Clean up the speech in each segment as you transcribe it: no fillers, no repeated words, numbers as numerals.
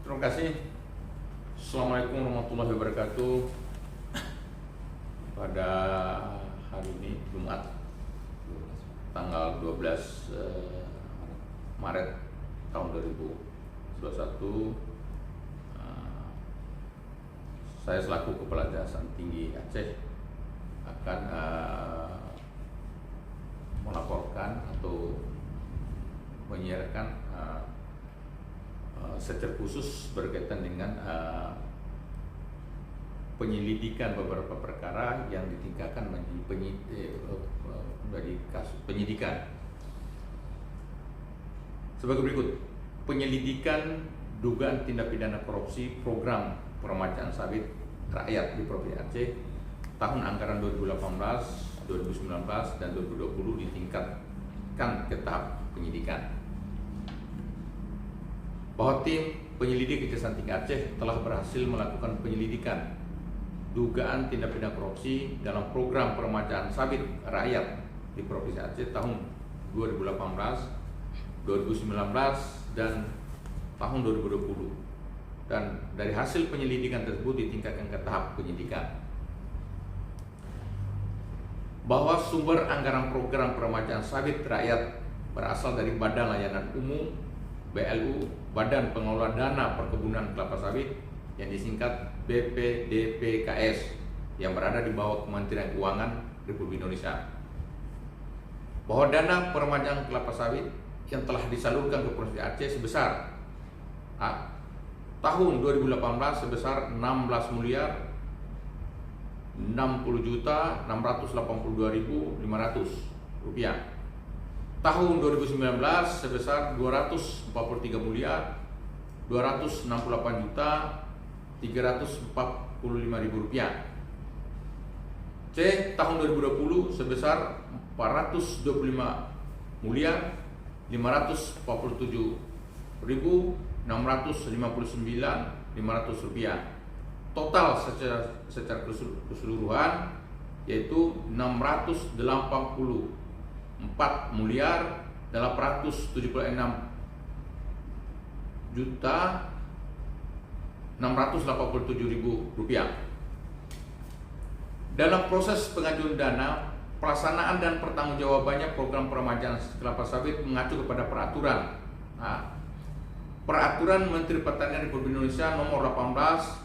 Terima kasih. Assalamualaikum warahmatullahi wabarakatuh. Pada hari ini Jumat tanggal 12 Maret tahun 2021, saya selaku Kepala Kejaksaan Tinggi Aceh akan melaporkan atau menyiarkan secara khusus berkaitan dengan penyelidikan beberapa perkara yang ditingkatkan menjadi kasus penyidikan sebagai berikut. Penyelidikan dugaan tindak pidana korupsi program peremajaan sawit rakyat di Provinsi Aceh tahun anggaran 2018, 2019 dan 2020 ditingkatkan ke tahap penyidikan. Bahwa tim penyelidik Kejaksaan Tinggi Aceh telah berhasil melakukan penyelidikan dugaan tindak pidana korupsi dalam program peremajaan sawit rakyat di Provinsi Aceh tahun 2018, 2019 dan tahun 2020. Dan dari hasil penyelidikan tersebut ditingkatkan ke tahap penyidikan. Bahwa sumber anggaran program peremajaan sawit rakyat berasal dari Badan Layanan Umum BLU, Badan Pengelola Dana Perkebunan Kelapa Sawit yang disingkat BPDPKS, yang berada di bawah Kementerian Keuangan Republik Indonesia. Bahwa dana peremajaan kelapa sawit yang telah disalurkan ke Provinsi Aceh sebesar tahun 2018 sebesar 16 miliar 60.682.500 rupiah. Tahun 2019 sebesar 243 miliar 268.345.000 rupiah. C. Tahun 2020 sebesar 425 miliar 547.659.500 rupiah. Total secara keseluruhan yaitu 4 miliar 876.687.000 rupiah. Dalam proses pengajuan dana, pelaksanaan dan pertanggungjawabannya program peremajaan kelapa sawit mengacu kepada peraturan Peraturan Menteri Pertanian Republik Indonesia nomor 18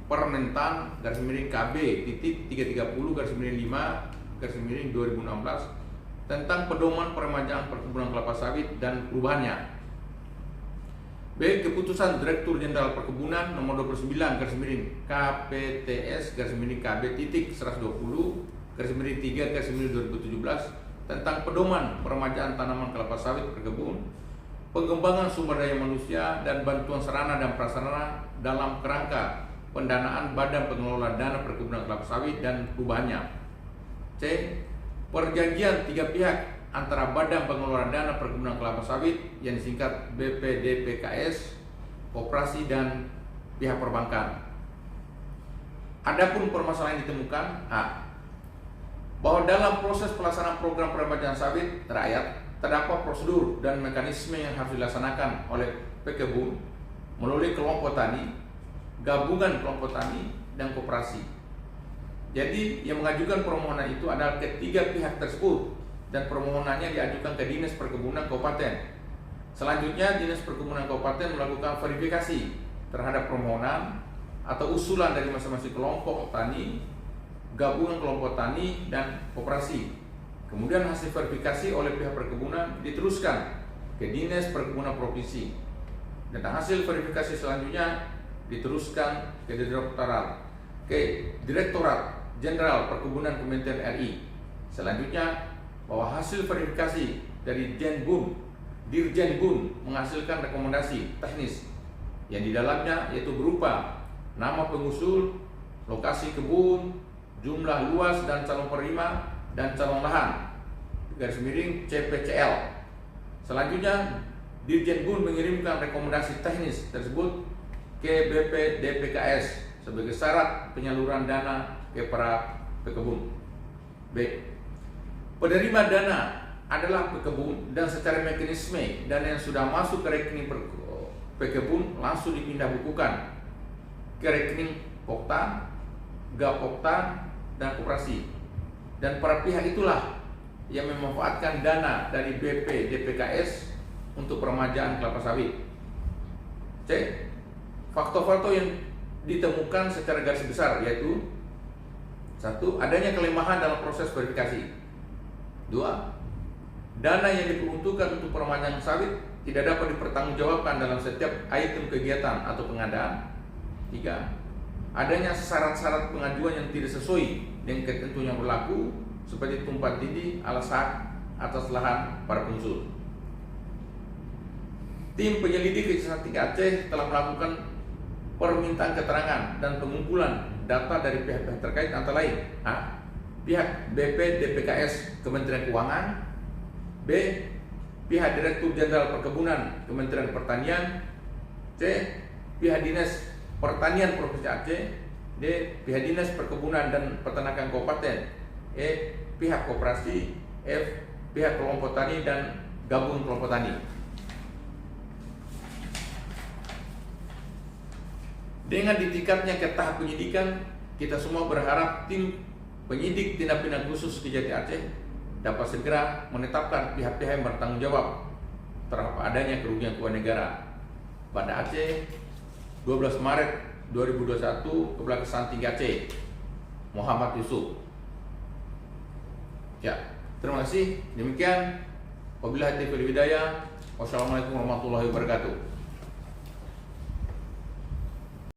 Permentan KB titik 330/5/2016 tentang pedoman peremajaan perkebunan kelapa sawit dan perubahannya. B. Keputusan Direktur Jenderal Perkebunan nomor 29/KPTS/KB titik 120/3/2017 tentang pedoman peremajaan tanaman kelapa sawit perkebun, pengembangan sumber daya manusia dan bantuan sarana dan prasarana dalam kerangka pendanaan Badan Pengelola Dana Perkebunan Kelapa Sawit dan perubahannya. C. Perjanjian tiga pihak antara Badan Pengelola Dana Perkebunan Kelapa Sawit yang disingkat BPDPKS, koperasi dan pihak perbankan. Adapun permasalahan yang ditemukan bahwa dalam proses pelaksanaan program peremajaan sawit rakyat terdapat prosedur dan mekanisme yang harus dilaksanakan oleh pekebun melalui kelompok tani, gabungan kelompok tani, dan koperasi. Jadi yang mengajukan permohonan itu adalah ketiga pihak tersebut dan permohonannya diajukan ke Dinas Perkebunan Kabupaten. Selanjutnya Dinas Perkebunan Kabupaten melakukan verifikasi terhadap permohonan atau usulan dari masing-masing kelompok tani, gabungan kelompok tani, dan koperasi. Kemudian hasil verifikasi oleh pihak perkebunan diteruskan ke Dinas Perkebunan Provinsi, dan hasil verifikasi selanjutnya diteruskan ke Direktorat Jenderal Perkebunan Kementerian RI. Selanjutnya bahwa hasil verifikasi dari Dirjen Bun menghasilkan rekomendasi teknis yang di dalamnya yaitu berupa nama pengusul, lokasi kebun, jumlah luas dan calon penerima dan calon lahan (CPCL). Selanjutnya Dirjen Bun mengirimkan rekomendasi teknis tersebut ke BPDPKS sebagai syarat penyaluran dana ke para pekebun. B. Penerima dana adalah pekebun dan secara mekanisme dana yang sudah masuk ke rekening Pekebun langsung dipindah bukukan ke rekening Pokta, Gapokta, dan Koperasi. Dan para pihak itulah yang memanfaatkan dana dari BP DPKS untuk peremajaan kelapa sawit. C. Faktor-faktor yang ditemukan secara garis besar yaitu: 1. Adanya kelemahan dalam proses verifikasi. 2. Dana yang diperuntukkan untuk peremajaan sawit tidak dapat dipertanggungjawabkan dalam setiap item kegiatan atau pengadaan. 3. Adanya syarat-syarat pengajuan yang tidak sesuai dengan ketentuan yang berlaku, seperti tumpang tindih alas hak atas lahan para pengusul. Tim penyelidik Kejaksaan Tinggi Aceh telah melakukan permintaan keterangan dan pengumpulan data dari pihak-pihak terkait antara lain: A. Pihak BP DPKS Kementerian Keuangan. B. Pihak Direktur Jenderal Perkebunan Kementerian Pertanian. C. Pihak Dinas Pertanian Provinsi Aceh. D. Pihak Dinas Perkebunan dan Peternakan Kabupaten. E. Pihak Koperasi. F. Pihak kelompok tani dan gabungan kelompok tani. Dengan ditingkatnya ke tahap penyidikan, kita semua berharap tim penyidik tindak pidana khusus Kejati Aceh dapat segera menetapkan pihak-pihak yang bertanggung jawab terhadap adanya kerugian keuangan negara pada Aceh 12 Maret 2021 Kejaksaan Tinggi Aceh Muhammad Yusuf. Ya, terima kasih. Demikian, wabillahi taufiq wal hidayah. Wassalamualaikum warahmatullahi wabarakatuh.